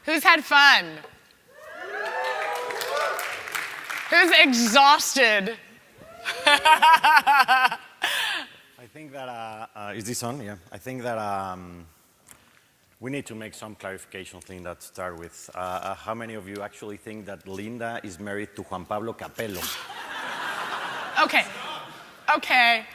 Who's had fun? Who's exhausted? I think that, is this on? Yeah. I think that we need to make some clarifications, Linda, to start with. How many of you actually think that Linda is married to Juan Pablo Capello? Okay.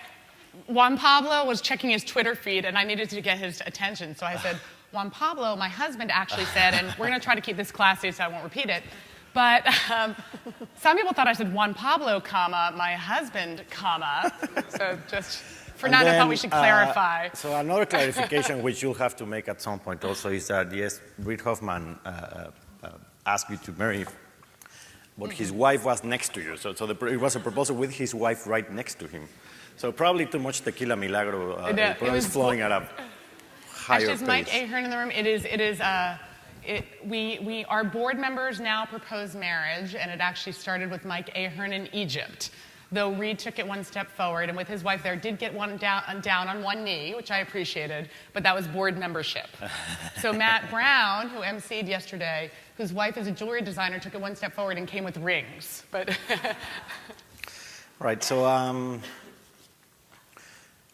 Juan Pablo was checking his Twitter feed, and I needed to get his attention, so I said, Juan Pablo, my husband actually said, and we're going to try to keep this classy so I won't repeat it, but some people thought I said Juan Pablo, comma, my husband, comma, so just, Fernando thought we should clarify. So another clarification which you'll have to make at some point also is that, yes, Reid Hoffman asked you to marry, but his wife was next to you, so it was a proposal with his wife right next to him. So probably too much tequila milagro. It was flowing at a higher actually, pace. is Mike Ahern in the room? Our board members now propose marriage, and it actually started with Mike Ahern in Egypt. Though Reid took it one step forward, and with his wife there, did get one down on one knee, which I appreciated, but that was board membership. So Matt Brown, who emceed yesterday, whose wife is a jewelry designer, took it one step forward and came with rings. But right, so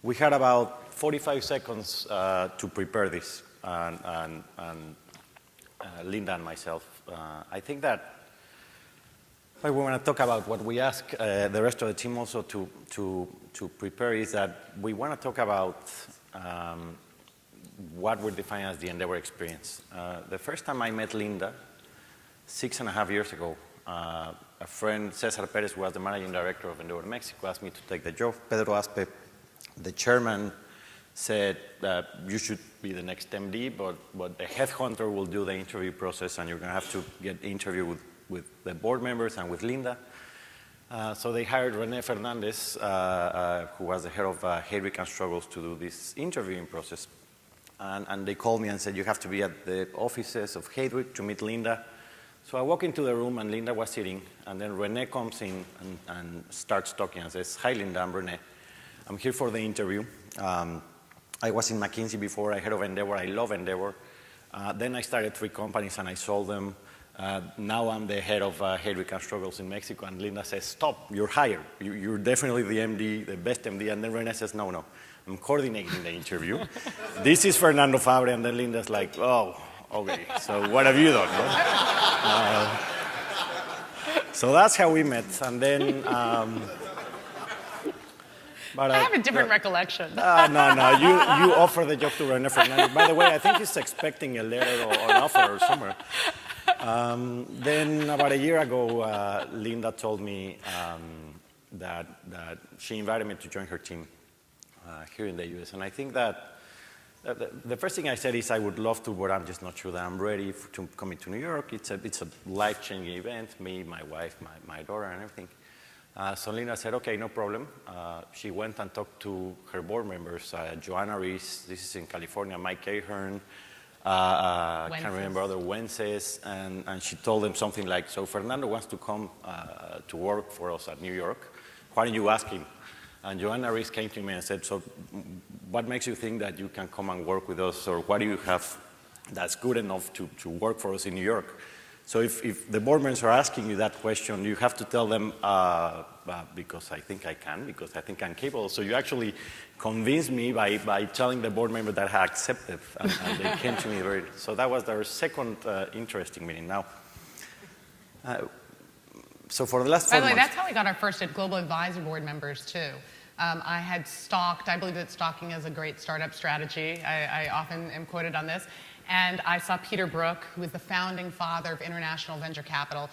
we had about 45 seconds to prepare this, and Linda and myself. I think that we want to talk about what we ask the rest of the team also to prepare is that we want to talk about what we define as the Endeavor experience. The first time I met Linda, 6.5 years ago, a friend, Cesar Perez, who was the managing director of Endeavor Mexico, asked me to take the job. Pedro Aspe, the chairman, said that you should be the next MD, but the headhunter will do the interview process, and you're going to have to get the interview with the board members and with Linda. So they hired Rene Fernandez, who was the head of Heydrich and Struggles, to do this interviewing process. And they called me and said, you have to be at the offices of Heydrich to meet Linda. So I walk into the room, and Linda was sitting, and then Rene comes in and starts talking and says, hi, Linda, I'm Rene. I'm here for the interview. I was in McKinsey before, I head of Endeavor, I love Endeavor. Then I started 3 companies and I sold them. Now I'm the head of Heydrich and Struggles in Mexico, and Linda says, stop, you're hired. You're definitely the MD, the best MD. And then Rene says, no, I'm coordinating the interview. This is Fernando Fabre, and then Linda's like, oh, okay, so what have you done? No? So that's how we met, and then... I have a different recollection. No, you offer the job to Rene Fernandez. By the way, I think he's expecting a letter or an offer or somewhere. Then about a year ago, Linda told me that she invited me to join her team here in the US. And I think that the first thing I said is I would love to, but I'm just not sure that I'm ready to come into New York. It's a life-changing event, me, my wife, my daughter, and everything. So Linda said, okay, no problem. She went and talked to her board members, Joanna Reese, this is in California, Mike Ahern, I can't remember other Wences, and she told them something like, so Fernando wants to come to work for us at New York. Why don't you ask him? And Joanna Reese came to me and said, so what makes you think that you can come and work with us, or what do you have that's good enough to work for us in New York? So if the board members are asking you that question, you have to tell them, because I think I can, because I think I'm capable. So you actually convinced me by telling the board member that I accepted, and they came to me very. So that was our second interesting meeting. Now, so for the last 4 months. By the way, that's how we got our first Global Advisor board members too. I had stalked. I believe that stalking is a great startup strategy. I often am quoted on this. And I saw Peter Brook, who was the founding father of international venture capital.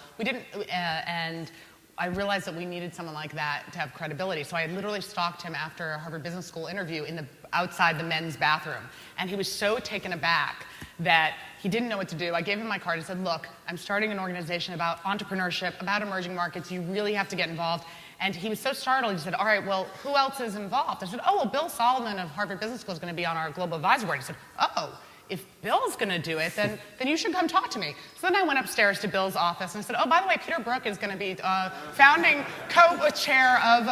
And I realized that we needed someone like that to have credibility. So I literally stalked him after a Harvard Business School interview outside the men's bathroom. And he was so taken aback that he didn't know what to do. I gave him my card and said, look, I'm starting an organization about entrepreneurship, about emerging markets. You really have to get involved. And he was so startled, he said, all right, well, who else is involved? I said, oh, well, Bill Solomon of Harvard Business School is going to be on our global advisory board. He said, oh. If Bill's going to do it, then you should come talk to me. So then I went upstairs to Bill's office and I said, oh, by the way, Peter Brook is going to be founding co-chair of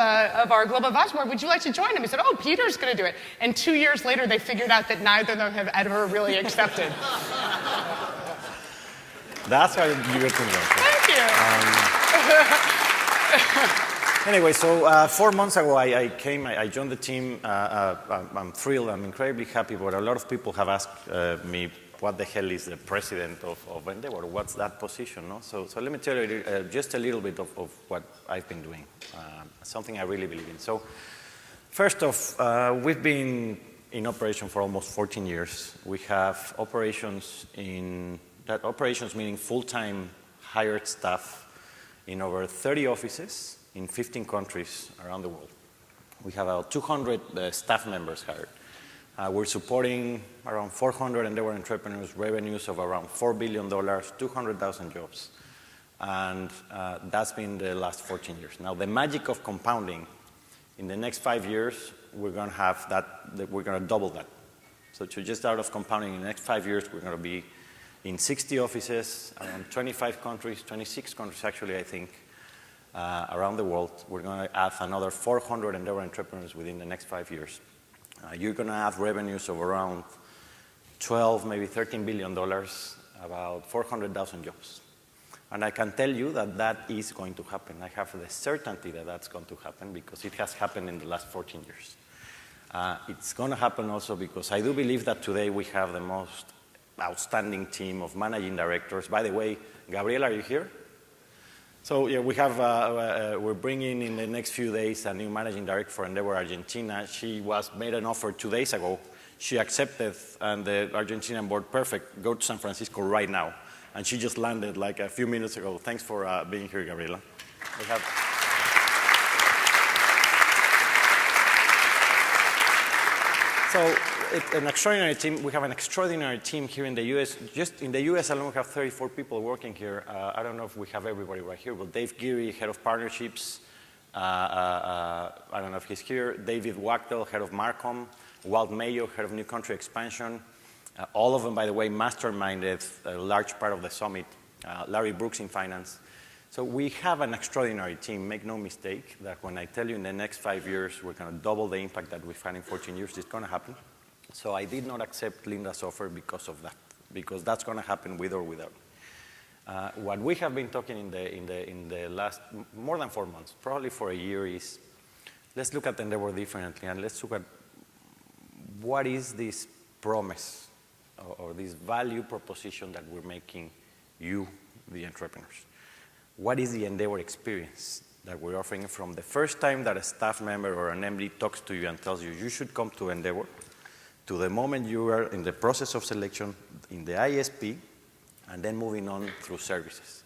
our Global Advisory Board. Would you like to join him? He said, oh, Peter's going to do it. And 2 years later, they figured out that neither of them have ever really accepted. That's how you get things done. Thank you. Anyway, so 4 months ago, I joined the team. I'm thrilled, I'm incredibly happy, but a lot of people have asked me, what the hell is the president of Endeavor? What's that position? No? So let me tell you just a little bit of what I've been doing, something I really believe in. So first off, we've been in operation for almost 14 years. We have operations meaning full-time hired staff in over 30 offices in 15 countries around the world. We have about 200 staff members hired. We're supporting around 400 Endeavor entrepreneurs, revenues of around $4 billion, 200,000 jobs. And that's been the last 14 years. Now, the magic of compounding, in the next 5 years, we're going to have we're going to double that. So to just out of compounding, in the next 5 years, we're going to be in 60 offices, around 25 countries, 26 countries actually, I think, around the world. We're going to add another 400 Endeavor entrepreneurs within the next 5 years. You're going to have revenues of around 12, maybe $13 billion, about 400,000 jobs. And I can tell you that that is going to happen. I have the certainty that that's going to happen because it has happened in the last 14 years. It's going to happen also because I do believe that today we have the most outstanding team of managing directors. By the way, Gabriela, are you here? So yeah, we're bringing in the next few days a new managing director for Endeavor Argentina. She was made an offer 2 days ago. She accepted, and the Argentinian board, perfect, go to San Francisco right now. And she just landed like a few minutes ago. Thanks for being here, Gabriela. So it's an extraordinary team. We have an extraordinary team here in the U.S. Just in the U.S. alone, we have 34 people working here. I don't know if we have everybody right here, but Dave Geary, head of partnerships. I don't know if he's here. David Wachtel, head of Marcom. Walt Mayo, head of new country expansion. All of them, by the way, masterminded a large part of the summit. Larry Brooks in finance. So we have an extraordinary team. Make no mistake that when I tell you in the next 5 years we're going to double the impact that we've had in 14 years, it's going to happen. So I did not accept Linda's offer because of that, because that's going to happen with or without. What we have been talking in the last more than 4 months, probably for a year, is let's look at Endeavor differently and let's look at what is this promise or this value proposition that we're making you, the entrepreneurs. What is the Endeavor experience that we're offering from the first time that a staff member or an MD talks to you and tells you you should come to Endeavor, to the moment you are in the process of selection in the ISP, and then moving on through services.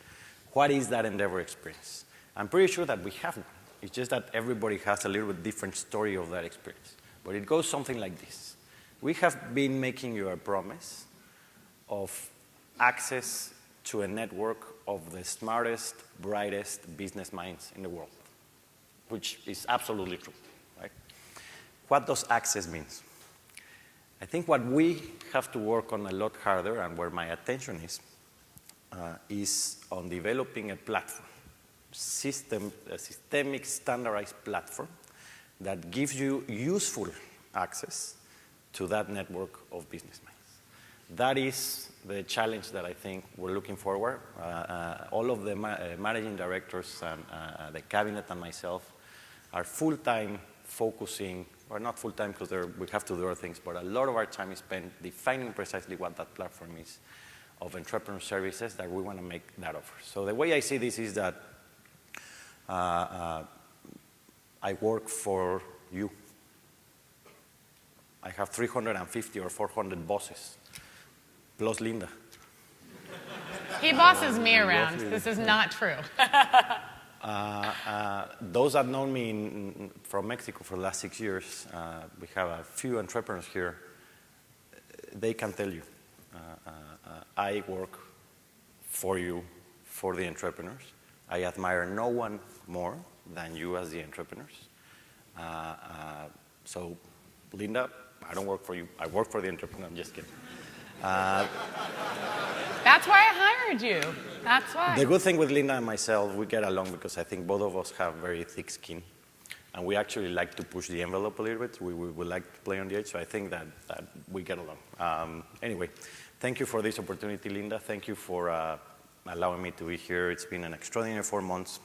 What is that Endeavor experience? I'm pretty sure that we have one. It's just that everybody has a little bit different story of that experience. But it goes something like this. We have been making you a promise of access to a network of the smartest, brightest business minds in the world, which is absolutely true, right? What does access mean? I think what we have to work on a lot harder, and where my attention is on developing a platform, a systemic standardized platform that gives you useful access to that network of business minds. That is the challenge that I think we're looking forward. All of the managing directors and the cabinet and myself are full-time focusing, or not full-time because we have to do other things, but a lot of our time is spent defining precisely what that platform is of entrepreneur services that we want to make that offer. So the way I see this is that I work for you. I have 350 or 400 bosses, plus Linda. He bosses me around. This is not true. Those that know me from Mexico for the last 6 years, we have a few entrepreneurs here. They can tell you, I work for you, for the entrepreneurs. I admire no one more than you as the entrepreneurs. So, Linda, I don't work for you. I work for the entrepreneur. I'm just kidding. That's why I hired you. That's why. The good thing with Linda and myself, we get along because I think both of us have very thick skin. And we actually like to push the envelope a little bit. We like to play on the edge, so I think that we get along. Anyway, thank you for this opportunity, Linda. Thank you for allowing me to be here. It's been an extraordinary 4 months,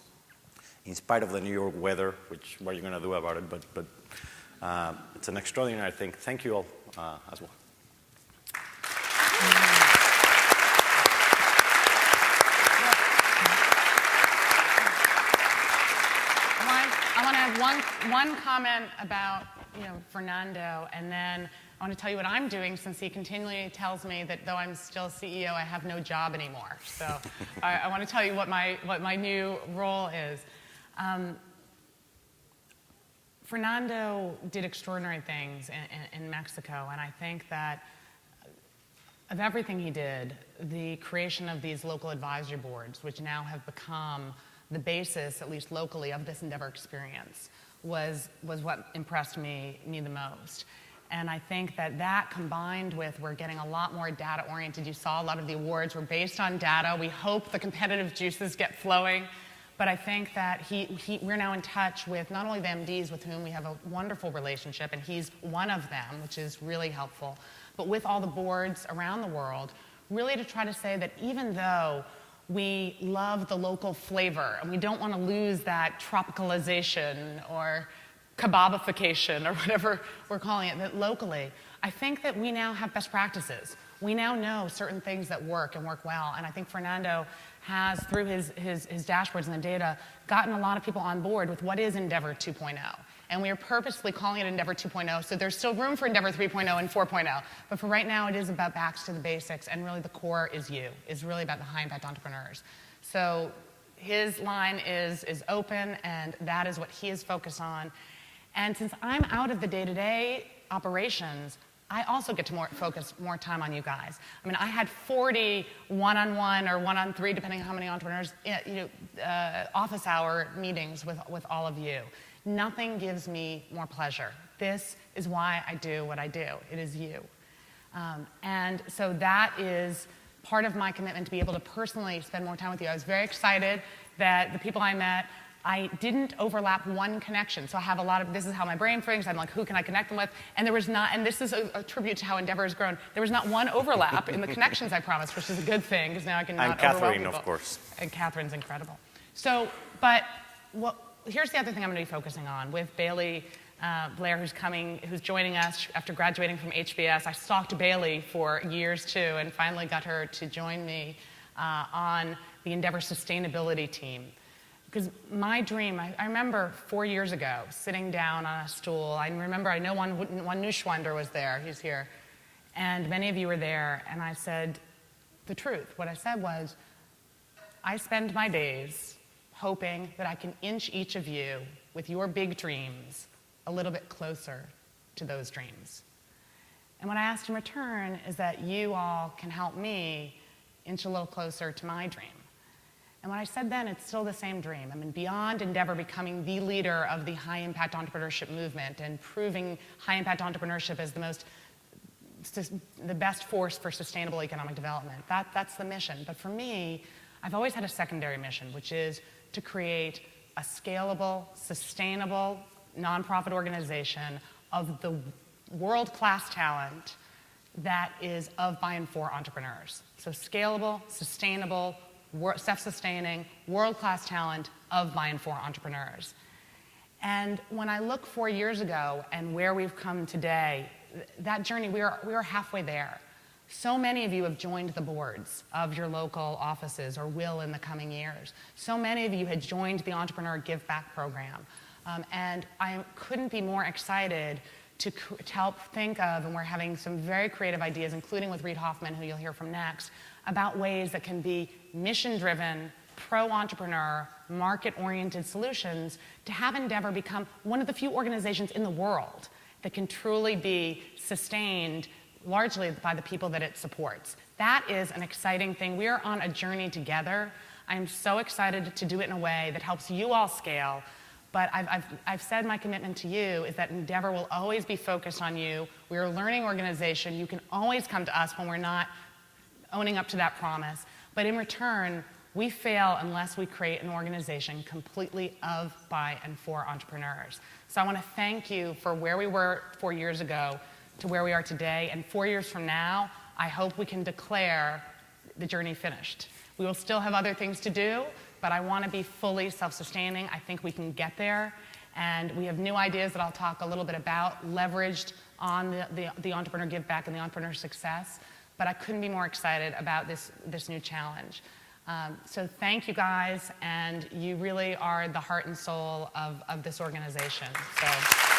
in spite of the New York weather, which what are you going to do about it? But it's an extraordinary thing. Thank you all as well. I want to have one comment about Fernando, and then I want to tell you what I'm doing, since he continually tells me that though I'm still CEO, I have no job anymore. So I want to tell you what my new role is. Fernando did extraordinary things in Mexico, and I think that of everything he did, the creation of these local advisory boards, which now have become the basis, at least locally, of this Endeavor experience, was what impressed me the most. And I think that combined with we're getting a lot more data-oriented. You saw a lot of the awards were based on data. We hope the competitive juices get flowing. But I think that we're now in touch with not only the MDs with whom we have a wonderful relationship, and he's one of them, which is really helpful, but with all the boards around the world, really to try to say that even though we love the local flavor and we don't want to lose that tropicalization or kebabification or whatever we're calling it, that locally, I think that we now have best practices. We now know certain things that work and work well, and I think Fernando has, through his dashboards and the data, gotten a lot of people on board with what is Endeavor 2.0. And we are purposely calling it Endeavor 2.0, so there's still room for Endeavor 3.0 and 4.0. But for right now, it is about back to the basics, and really the core is really about the high-impact entrepreneurs. So his line is open, and that is what he is focused on. And since I'm out of the day-to-day operations, I also get to focus more time on you guys. I mean, I had 40 one-on-one or one-on-three, depending on how many entrepreneurs, office hour meetings with all of you. Nothing gives me more pleasure. This is why I do what I do. It is you. And so that is part of my commitment, to be able to personally spend more time with you. I was very excited that the people I met, I didn't overlap one connection. So I have a lot of, this is how my brain thinks. I'm like, who can I connect them with? And there was not, and this is a tribute to how Endeavor has grown, there was not one overlap in the connections I promised, which is a good thing, because now I can not overwhelm people. And Catherine, of course. And Catherine's incredible. So, but here's the other thing I'm going to be focusing on with Bailey Blair, who's joining us after graduating from HBS. I stalked Bailey for years too, and finally got her to join me on the Endeavor sustainability team. Because my dream, I remember 4 years ago, sitting down on a stool. I know one Nushwander was there, he's here, and many of you were there, and I said the truth. What I said was, I spend my days hoping that I can inch each of you with your big dreams a little bit closer to those dreams. And what I asked in return is that you all can help me inch a little closer to my dream. And when I said then, it's still the same dream. I mean, beyond Endeavor becoming the leader of the high-impact entrepreneurship movement and proving high-impact entrepreneurship as the best force for sustainable economic development, that's the mission. But for me, I've always had a secondary mission, which is to create a scalable, sustainable, nonprofit organization of the world-class talent that is of, by, and for entrepreneurs. So scalable, sustainable, self-sustaining, world-class talent of, by, and for entrepreneurs. And when I look 4 years ago and where we've come today, that journey, we are halfway there. So many of you have joined the boards of your local offices, or will in the coming years. So many of you had joined the Entrepreneur Give Back program. And I couldn't be more excited to help think of, and we're having some very creative ideas, including with Reid Hoffman, who you'll hear from next, about ways that can be mission-driven, pro-entrepreneur, market-oriented solutions to have Endeavor become one of the few organizations in the world that can truly be sustained largely by the people that it supports. That is an exciting thing. We are on a journey together. I'm so excited to do it in a way that helps you all scale. But I've said my commitment to you is that Endeavor will always be focused on you. We're a learning organization. You can always come to us when we're not owning up to that promise. But in return, we fail unless we create an organization completely of, by, and for entrepreneurs. So I want to thank you for where we were 4 years ago to where we are today. And 4 years from now, I hope we can declare the journey finished. We will still have other things to do, but I want to be fully self-sustaining. I think we can get there. And we have new ideas that I'll talk a little bit about, leveraged on the entrepreneur give back and the entrepreneur success. But I couldn't be more excited about this new challenge. So thank you guys, and you really are the heart and soul of this organization. So.